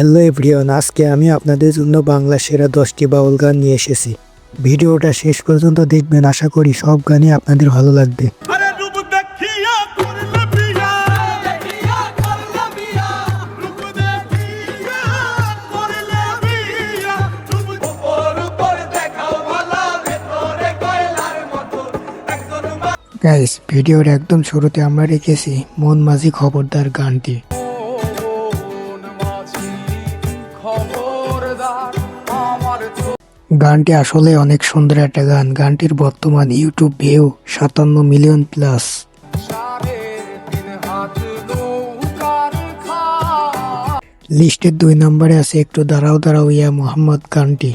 Hello everyone, আজকে আমি আপনাদের জন্য বাংলা সেরা 10টি বাউল গান নিয়ে এসেছি। ভিডিওটা শেষ পর্যন্ত দেখবেন, আশা করি সব গানই আপনাদের ভালো লাগবে। গাইস, ভিডিওর একদম শুরুতে আমরা রেখেছি মন মাঝি খবরদার গানটি। গানটি আসলে অনেক সুন্দর একটা গান। গানটির বর্তমান ইউটিউব ভিউ 57 মিলিয়ন প্লাস। লিস্টের 2 নম্বরে আছে একটু দাঁড়াও দাঁড়াও ইয়া মোহাম্মদ গানটি।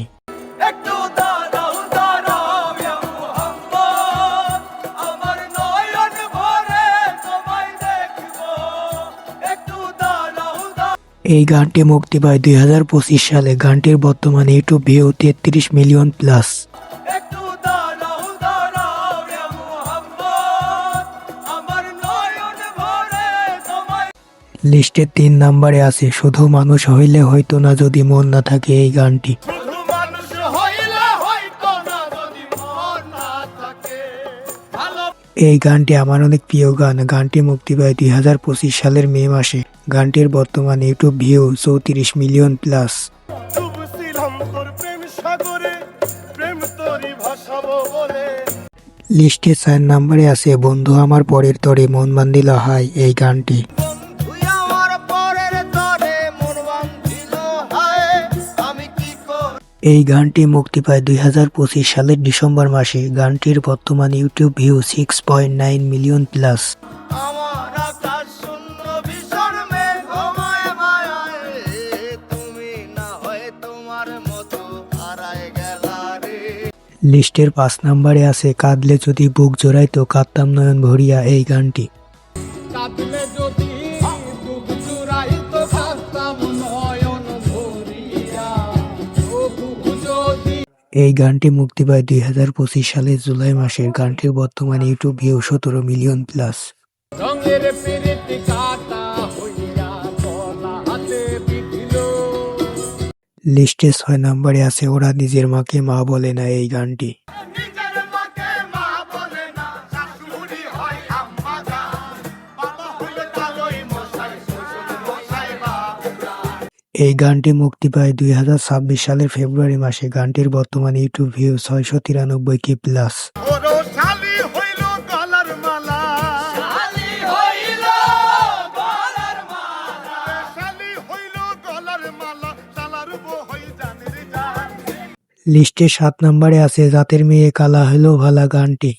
এই গানটি মুক্তি পায় 2025 সালে। গানটির বর্তমান ইউটিউব ভিউ 33 মিলিয়ন প্লাস। লিস্টের 3 নম্বরে আছে শুধু মানুষ হইলে হয়তো না যদি মন না থাকে এই গানটি। এই গানটি আমার অনেক প্রিয় গান। গানটি মুক্তি পায় 2025 সালের মে মাসে। গানটির বর্তমান ইউটিউব ভিউ 34 মিলিয়ন প্লাস। লিস্টে 4 নম্বরে আছে বন্ধু আমার পরের তরে মন বান্ধিল হাই এই গানটি। এই গানটি মুক্তি পায় 2025 সালের ডিসেম্বর মাসে। গানটির বর্তমান ইউটিউব ভিউ 6.9 মিলিয়ন প্লাস। লিস্টের 5 নম্বরে আছে কাঁদলে যদি বুক জোড়াইতো কাঁদতাম নয়ন ভরিয়া এই গানটি। এই গানটি মুক্তি পায় 2025 সালের জুলাই মাসে। গানটির বর্তমান ইউটিউব ভিউ 17 মিলিয়ন প্লাস। লিস্টে 6 নম্বরে আছে ওরা নিজের মাকে মা বলে না এই গানটি। এই গানটি মুক্তি পায় 2026 সালের ফেব্রুয়ারি মাসে। গানটির বর্তমান ইউটিউব ভিউ 693 প্লাস। লিস্টে 7 নম্বরে আছে জাতের মেয়ে কালা হলো ভালা গানটি।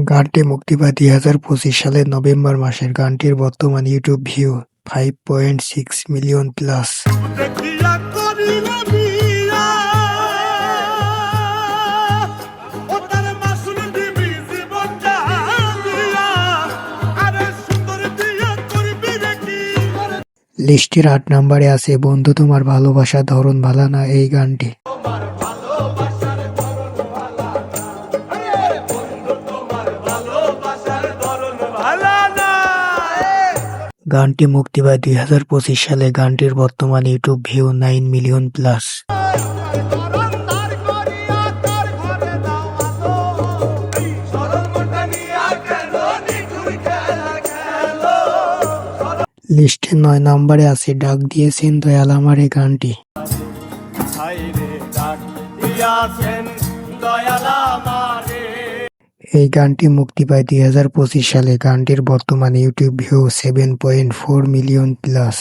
গানটি মুক্তি পায় 2025 সালের নভেম্বর মাসের। গানটির বর্তমান ইউটিউব ভিউ 5.6 মিলিয়ন প্লাস। লিস্টের 8 নম্বরে আছে বন্ধু তোমার ভালোবাসা ধরন ভালা না এই গানটি। গানটি মুক্তি পায় 2025 সালে। গানটির বর্তমান ইউটিউব ভিউ 9 মিলিয়ন প্লাস। লিস্টে 9 নম্বরে আছে ডাক দিয়েছেন দয়াল আমার এই গানটি। এই গানটি মুক্তি পায় 2025 সালে। গানটির বর্তমান ইউটিউব ভিউ 7.4 মিলিয়ন প্লাস।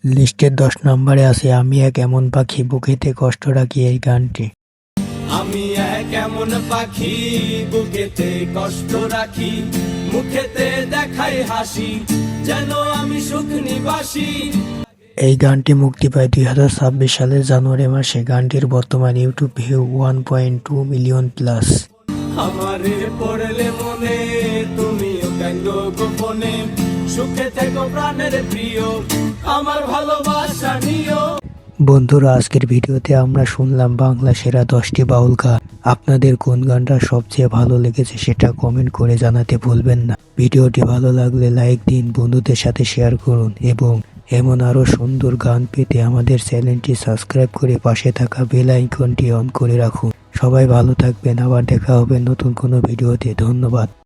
লিস্টের 10 নম্বরে আছে আমি এক এমন পাখি বুকেতে কষ্ট রাখি এই গানটি। আমি এক এমন পাখি বুকেতে কষ্ট রাখি, মুখেতে দেখাই হাসি, যেন আমি সুখ নিবাসী। এই গানটি মুক্তি পায় 2026 সালের জানুয়ারি মাসে। গানটির বর্তমান ইউটিউব ভিউ 1.2 মিলিয়ন প্লাস। আমারে পড়লে মনে সুখে থেকো প্রাণের প্রিয়, আমার ভালোবাসা নিও। বন্ধুরা, আজকের ভিডিওতে আমরা শুনলাম বাংলা সেরা 10টি বাউল গান। আপনাদের কোন গানটা সবচেয়ে ভালো লেগেছে সেটা কমেন্ট করে জানাতে ভুলবেন না। ভিডিওটি ভালো লাগলে লাইক দিন, বন্ধুদের সাথে শেয়ার করুন এবং এমন আরো সুন্দর গান পেতে আমাদের চ্যানেলটি সাবস্ক্রাইব করে পাশে থাকা বেল আইকনটি অন করে রাখুন। সবাই ভালো থাকবেন, আবার দেখা হবে নতুন কোনো ভিডিওতে। ধন্যবাদ।